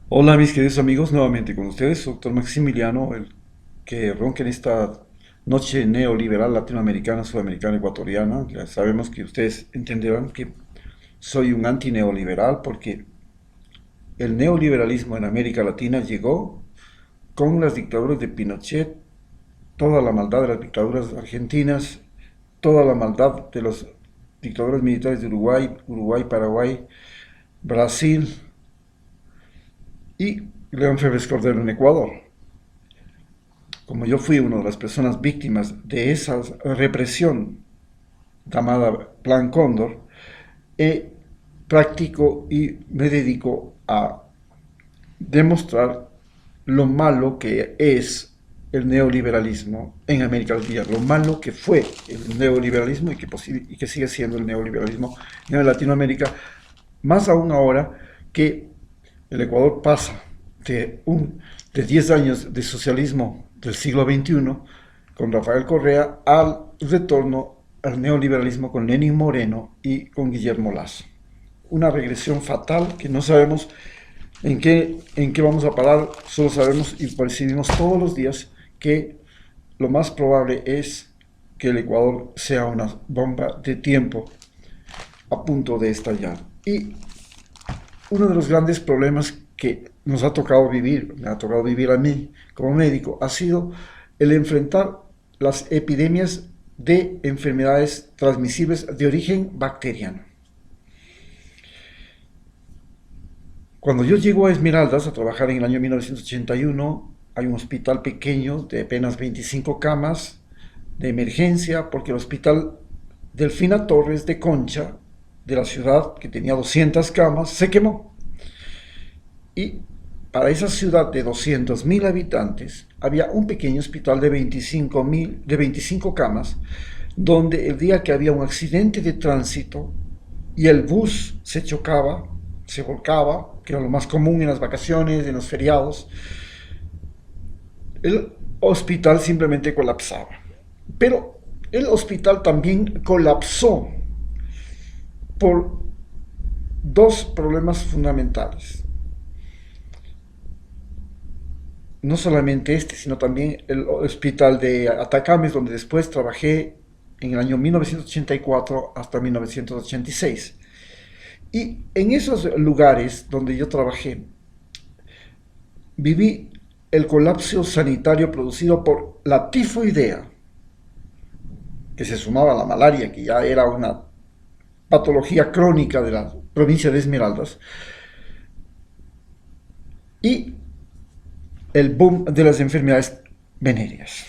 Hola mis queridos amigos, nuevamente con ustedes, doctor Maximiliano, el que ronca en esta noche neoliberal latinoamericana, sudamericana, ecuatoriana. Ya sabemos que ustedes entenderán que soy un antineoliberal porque el neoliberalismo en América Latina llegó con las dictaduras de Pinochet, toda la maldad de las dictaduras argentinas, toda la maldad de las dictaduras militares de Uruguay, Paraguay, Brasil y León Febres Cordero en Ecuador. Como yo fui una de las personas víctimas de esa represión llamada Plan Cóndor, practico y me dedico a demostrar lo malo que es el neoliberalismo en América Latina, lo malo que fue el neoliberalismo y que sigue siendo el neoliberalismo en Latinoamérica, más aún ahora que el Ecuador pasa de 10 años de socialismo del siglo XXI con Rafael Correa al retorno al neoliberalismo con Lenín Moreno y con Guillermo Lazo. Una regresión fatal que no sabemos en qué vamos a parar, solo sabemos y percibimos todos los días que lo más probable es que el Ecuador sea una bomba de tiempo a punto de estallar. Y uno de los grandes problemas que nos ha tocado vivir, me ha tocado vivir a mí como médico, ha sido el enfrentar las epidemias de enfermedades transmisibles de origen bacteriano. Cuando yo llego a Esmeraldas a trabajar en el año 1981, hay un hospital pequeño de apenas 25 camas de emergencia, porque el hospital Delfina Torres de Concha, de la ciudad, que tenía 200 camas, se quemó. Y para esa ciudad de 200.000 habitantes había un pequeño hospital de 25 camas, donde el día que había un accidente de tránsito y el bus se chocaba, se volcaba, que era lo más común en las vacaciones, en los feriados, el hospital simplemente colapsaba. Pero el hospital también colapsó por dos problemas fundamentales. No solamente este, sino también el hospital de Atacames, donde después trabajé en el año 1984 hasta 1986. Y en esos lugares donde yo trabajé, viví el colapso sanitario producido por la tifoidea, que se sumaba a la malaria, que ya era una patología crónica de la provincia de Esmeraldas, y el boom de las enfermedades venéreas.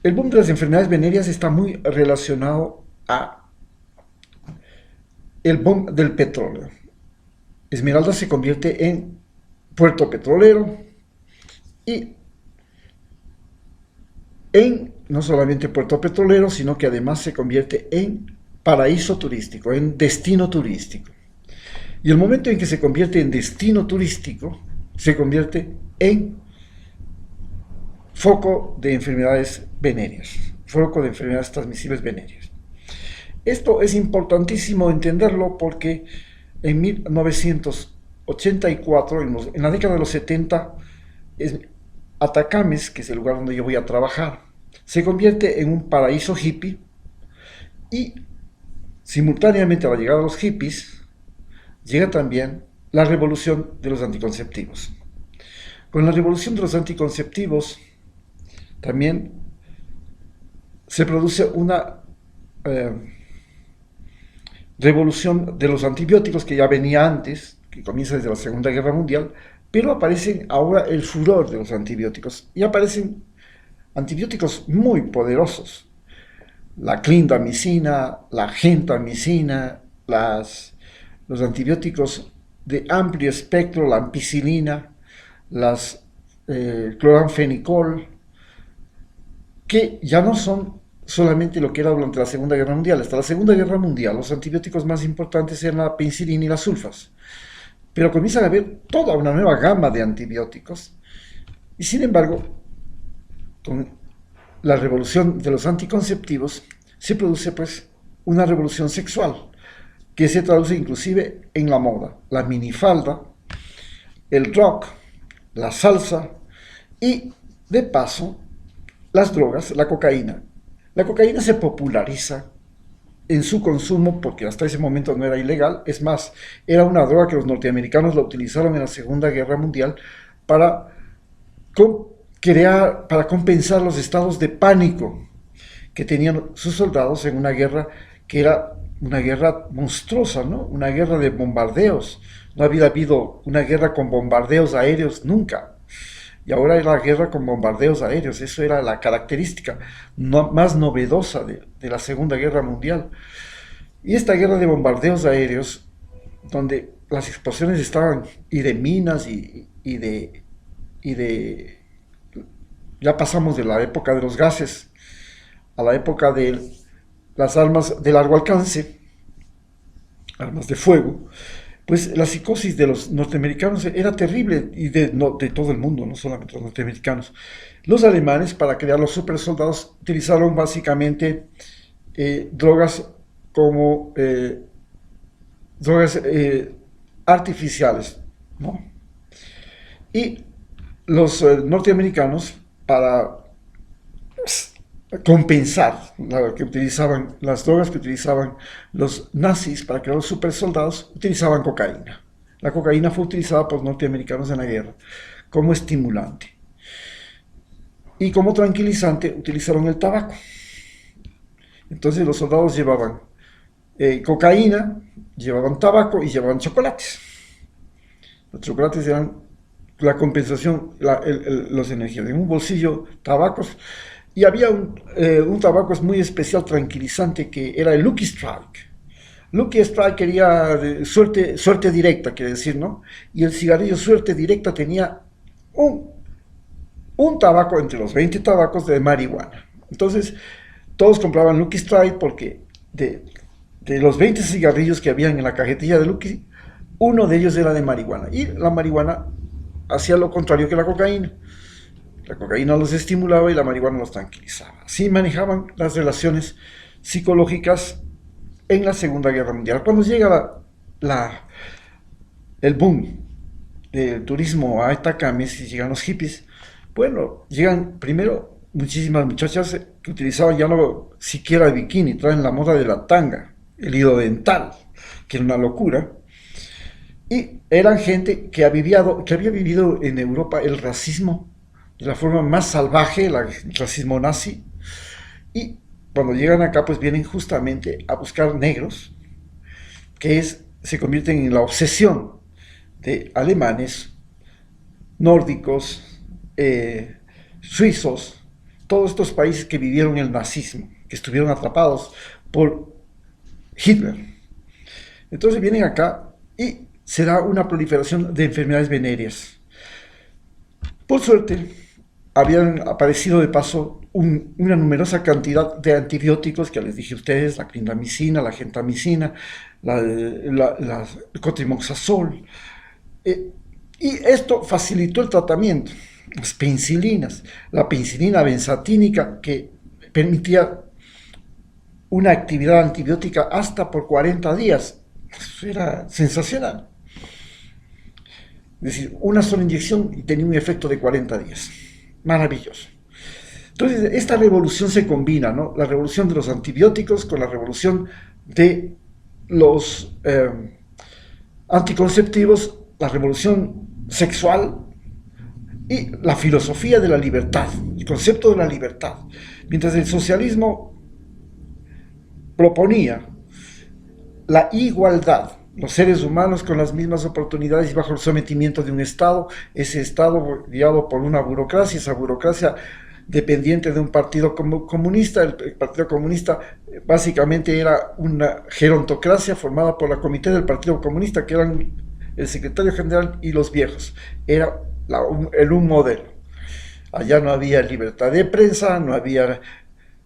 El boom de las enfermedades venéreas está muy relacionado a el boom del petróleo. Esmeralda se convierte en puerto petrolero y en no solamente puerto petrolero, sino que además se convierte en paraíso turístico, en destino turístico. Y el momento en que se convierte en destino turístico, se convierte en foco de enfermedades venéreas, foco de enfermedades transmisibles venéreas. Esto es importantísimo entenderlo porque en 1984, en la década de los 70, Atacames, que es el lugar donde yo voy a trabajar, se convierte en un paraíso hippie y simultáneamente a la llegada de los hippies llega también la revolución de los anticonceptivos. Con la revolución de los anticonceptivos también se produce una revolución de los antibióticos que ya venía antes, que comienza desde la Segunda Guerra Mundial, pero aparecen ahora el furor de los antibióticos y aparecen antibióticos muy poderosos. La clindamicina, la gentamicina, los antibióticos de amplio espectro, la ampicilina, las cloranfenicol, que ya no son solamente lo que era durante la Segunda Guerra Mundial. Hasta la Segunda Guerra Mundial los antibióticos más importantes eran la penicilina y las sulfas. Pero comienzan a haber toda una nueva gama de antibióticos. Y sin embargo, con la revolución de los anticonceptivos se produce pues una revolución sexual. que se traduce inclusive en la moda, la minifalda, el rock, la salsa y, de paso, las drogas, la cocaína. La cocaína se populariza en su consumo porque hasta ese momento no era ilegal, es más, era una droga que los norteamericanos la utilizaron en la Segunda Guerra Mundial para, para compensar los estados de pánico que tenían sus soldados en una guerra que era una guerra monstruosa, ¿no? Una guerra de bombardeos. No había habido una guerra con bombardeos aéreos nunca. Y ahora era la guerra con bombardeos aéreos. Eso era la característica más novedosa de la Segunda Guerra Mundial. Y esta guerra de bombardeos aéreos, donde las explosiones estaban y de minas y de... Ya pasamos de la época de los gases a la época de las armas de largo alcance, armas de fuego, pues la psicosis de los norteamericanos era terrible y de todo el mundo, no solamente los norteamericanos. Los alemanes, para crear los supersoldados, utilizaron básicamente drogas como drogas artificiales, ¿no? Y los norteamericanos, para compensar las drogas que utilizaban los nazis para crear los supersoldados, utilizaban cocaína. La cocaína fue utilizada por los norteamericanos en la guerra como estimulante. Y como tranquilizante utilizaron el tabaco. Entonces los soldados llevaban cocaína, llevaban tabaco y llevaban chocolates. Los chocolates eran la compensación, los energías. En un bolsillo, tabacos. Y había un tabaco muy especial, tranquilizante, que era el Lucky Strike. Lucky Strike quería suerte directa, quiere decir, ¿no? Y el cigarrillo suerte directa tenía un tabaco entre los 20 tabacos de marihuana. Entonces, todos compraban Lucky Strike porque de los 20 cigarrillos que habían en la cajetilla de Lucky, uno de ellos era de marihuana. Y la marihuana hacía lo contrario que la cocaína. La cocaína los estimulaba y la marihuana los tranquilizaba. Así manejaban las relaciones psicológicas en la Segunda Guerra Mundial. Cuando llega el boom del turismo a Atacames y llegan los hippies, bueno, llegan primero muchísimas muchachas que utilizaban ya no siquiera el bikini, traen la moda de la tanga, el hilo dental, que era una locura. Y eran gente que había vivido en Europa el racismo de la forma más salvaje, el racismo nazi, y cuando llegan acá pues vienen justamente a buscar negros, se convierten en la obsesión de alemanes, nórdicos, suizos, todos estos países que vivieron el nazismo, que estuvieron atrapados por Hitler. Entonces vienen acá y se da una proliferación de enfermedades venéreas. Por suerte, habían aparecido de paso una numerosa cantidad de antibióticos que les dije a ustedes, la clindamicina, la gentamicina, el cotrimoxazol, y esto facilitó el tratamiento. Las penicilinas, la penicilina benzatínica que permitía una actividad antibiótica hasta por 40 días. Eso era sensacional. Es decir, una sola inyección y tenía un efecto de 40 días. Maravilloso. Entonces, esta revolución se combina, ¿no? La revolución de los antibióticos con la revolución de los anticonceptivos, la revolución sexual y la filosofía de la libertad, el concepto de la libertad. Mientras el socialismo proponía la igualdad, los seres humanos con las mismas oportunidades y bajo el sometimiento de un Estado, ese Estado guiado por una burocracia, esa burocracia dependiente de un partido comunista. El Partido Comunista básicamente era una gerontocracia formada por la comité del Partido Comunista, que eran el secretario general y los viejos. Era un modelo. Allá no había libertad de prensa,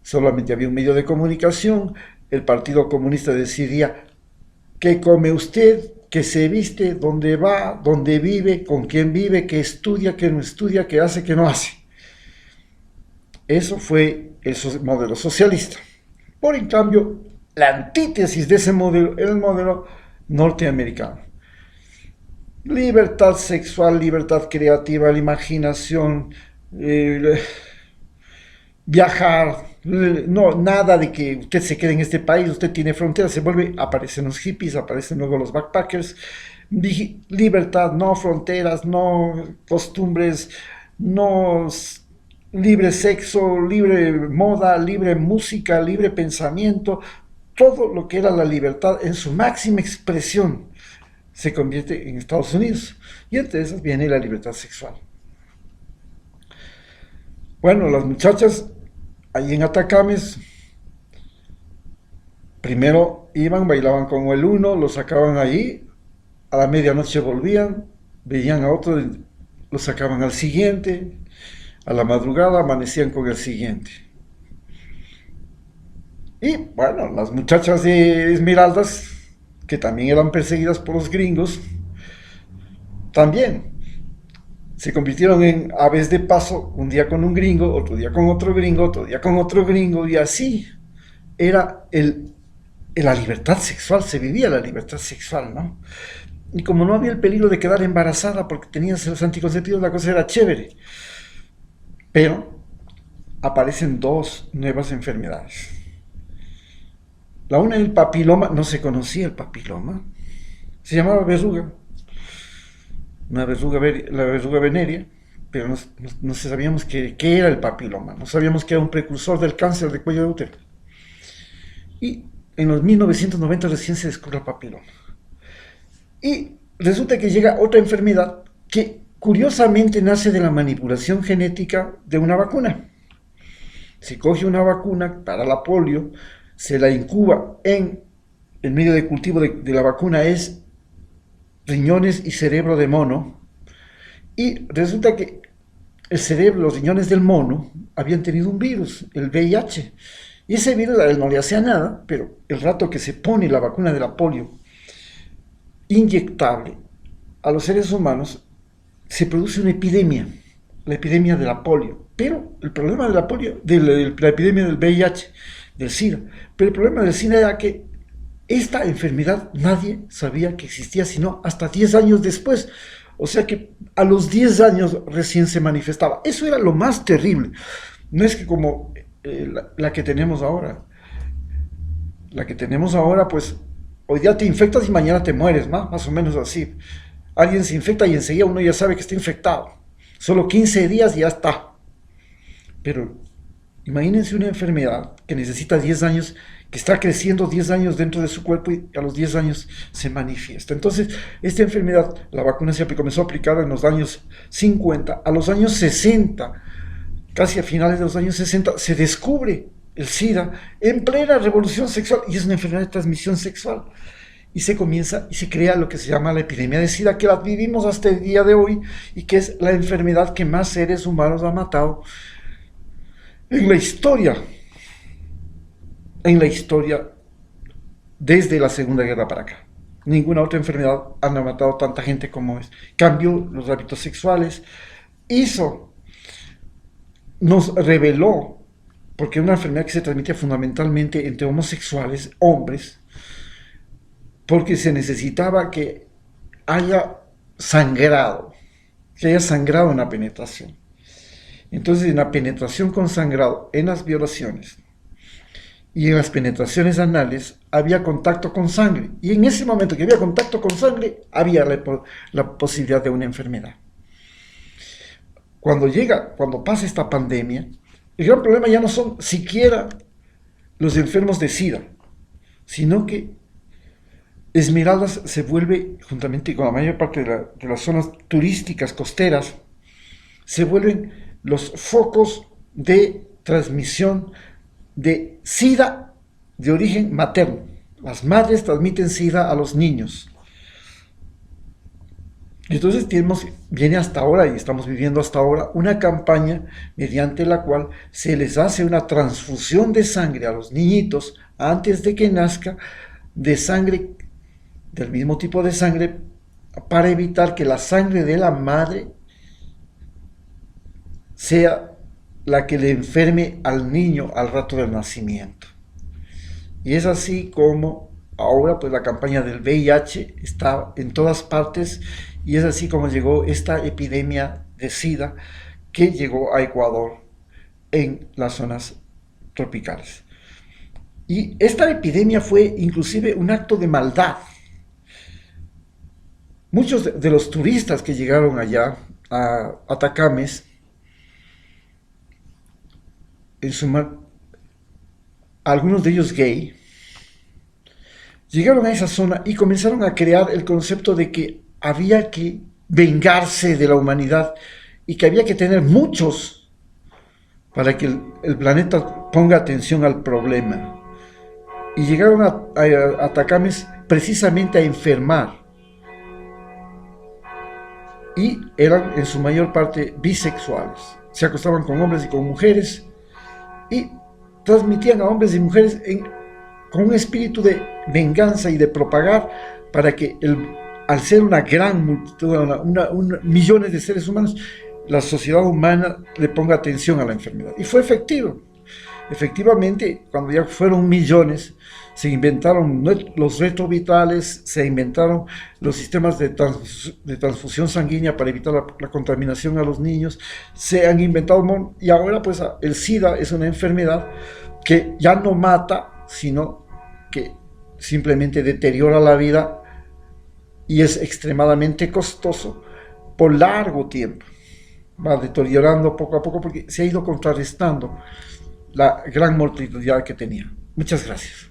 solamente había un medio de comunicación. El Partido Comunista decidía qué come usted, qué se viste, dónde va, dónde vive, con quién vive, qué estudia, qué no estudia, qué hace, qué no hace. Eso fue el modelo socialista. Por en cambio, la antítesis de ese modelo, el modelo norteamericano. Libertad sexual, libertad creativa, la imaginación, eh, viajar, no, nada de que usted se quede en este país, usted tiene fronteras, se vuelve, aparecen los hippies, aparecen luego los backpackers, libertad, no fronteras, no costumbres, no libre sexo, libre moda, libre música, libre pensamiento, todo lo que era la libertad en su máxima expresión se convierte en Estados Unidos. Y entre esas viene la libertad sexual. Bueno, las muchachas ahí en Atacames, primero iban, bailaban con el uno, lo sacaban ahí, a la medianoche volvían, veían a otro, lo sacaban al siguiente, a la madrugada amanecían con el siguiente. Y bueno, las muchachas de Esmeraldas, que también eran perseguidas por los gringos, también se convirtieron en aves de paso, un día con un gringo, otro día con otro gringo, otro día con otro gringo, y así era la libertad sexual, se vivía la libertad sexual, ¿no? Y como no había el peligro de quedar embarazada porque tenías los anticonceptivos, la cosa era chévere. Pero aparecen dos nuevas enfermedades. La una, el papiloma, no se conocía el papiloma, se llamaba verruga, una verruga, la verruga venérea, pero no sabíamos qué era el papiloma, no sabíamos que era un precursor del cáncer de cuello de útero. Y en los 1990 recién se descubre el papiloma. Y resulta que llega otra enfermedad que curiosamente nace de la manipulación genética de una vacuna. Se coge una vacuna para la polio, se la incuba en el medio de cultivo de la vacuna es riñones y cerebro de mono, y resulta que el cerebro, los riñones del mono habían tenido un virus, el VIH, y ese virus a él no le hacía nada, pero el rato que se pone la vacuna de la polio inyectable a los seres humanos, se produce una epidemia, la epidemia de la polio. Pero el problema de la polio, de la epidemia del VIH, del SIDA, pero el problema del SIDA era que esta enfermedad nadie sabía que existía, sino hasta 10 años después. O sea que a los 10 años recién se manifestaba. Eso era lo más terrible. No es que como la que tenemos ahora. La que tenemos ahora, pues, hoy día te infectas y mañana te mueres, ¿no? Más o menos así. Alguien se infecta y enseguida uno ya sabe que está infectado. Solo 15 días y ya está. Pero imagínense una enfermedad que necesita 10 años, que está creciendo 10 años dentro de su cuerpo y a los 10 años se manifiesta. Entonces, esta enfermedad, la vacuna se comenzó a aplicar en los años 50. A los años 60, casi a finales de los años 60, se descubre el SIDA en plena revolución sexual, y es una enfermedad de transmisión sexual. Y se comienza y se crea lo que se llama la epidemia de SIDA, que la vivimos hasta el día de hoy y que es la enfermedad que más seres humanos ha matado en la historia, desde la Segunda Guerra para acá. Ninguna otra enfermedad ha matado tanta gente como es. Cambió los hábitos sexuales, nos reveló, porque es una enfermedad que se transmite fundamentalmente entre homosexuales, hombres, porque se necesitaba que haya sangrado, en la penetración. Entonces, en la penetración con sangrado, en las violaciones y en las penetraciones anales, había contacto con sangre. Y en ese momento que había contacto con sangre, había la posibilidad de una enfermedad. Cuando pasa esta pandemia, el gran problema ya no son siquiera los enfermos de SIDA, sino que Esmeraldas se vuelve, juntamente con la mayor parte de las zonas turísticas costeras, se vuelven los focos de transmisión de SIDA de origen materno. Las madres transmiten SIDA a los niños. Entonces viene hasta ahora, y estamos viviendo hasta ahora, una campaña mediante la cual se les hace una transfusión de sangre a los niñitos antes de que nazca, de sangre, del mismo tipo de sangre, para evitar que la sangre de la madre sea la que le enferme al niño al rato del nacimiento. Y es así como ahora pues la campaña del VIH está en todas partes y es así como llegó esta epidemia de SIDA que llegó a Ecuador en las zonas tropicales. Y esta epidemia fue inclusive un acto de maldad. Muchos de los turistas que llegaron allá a Atacames, en suma, algunos de ellos gay, llegaron a esa zona y comenzaron a crear el concepto de que había que vengarse de la humanidad y que había que tener muchos para que el planeta ponga atención al problema. Y llegaron a Atacames precisamente a enfermar. Y eran en su mayor parte bisexuales. Se acostaban con hombres y con mujeres y transmitían a hombres y mujeres con un espíritu de venganza y de propagar para que al ser una gran multitud, millones de seres humanos, la sociedad humana le ponga atención a la enfermedad. Y fue efectivo. Efectivamente, cuando ya fueron millones, se inventaron los retrovitales, se inventaron los sistemas de transfusión sanguínea para evitar la contaminación a los niños, se han inventado, y ahora pues el SIDA es una enfermedad que ya no mata, sino que simplemente deteriora la vida y es extremadamente costoso por largo tiempo. Va deteriorando poco a poco porque se ha ido contrarrestando la gran mortalidad que tenía. Muchas gracias.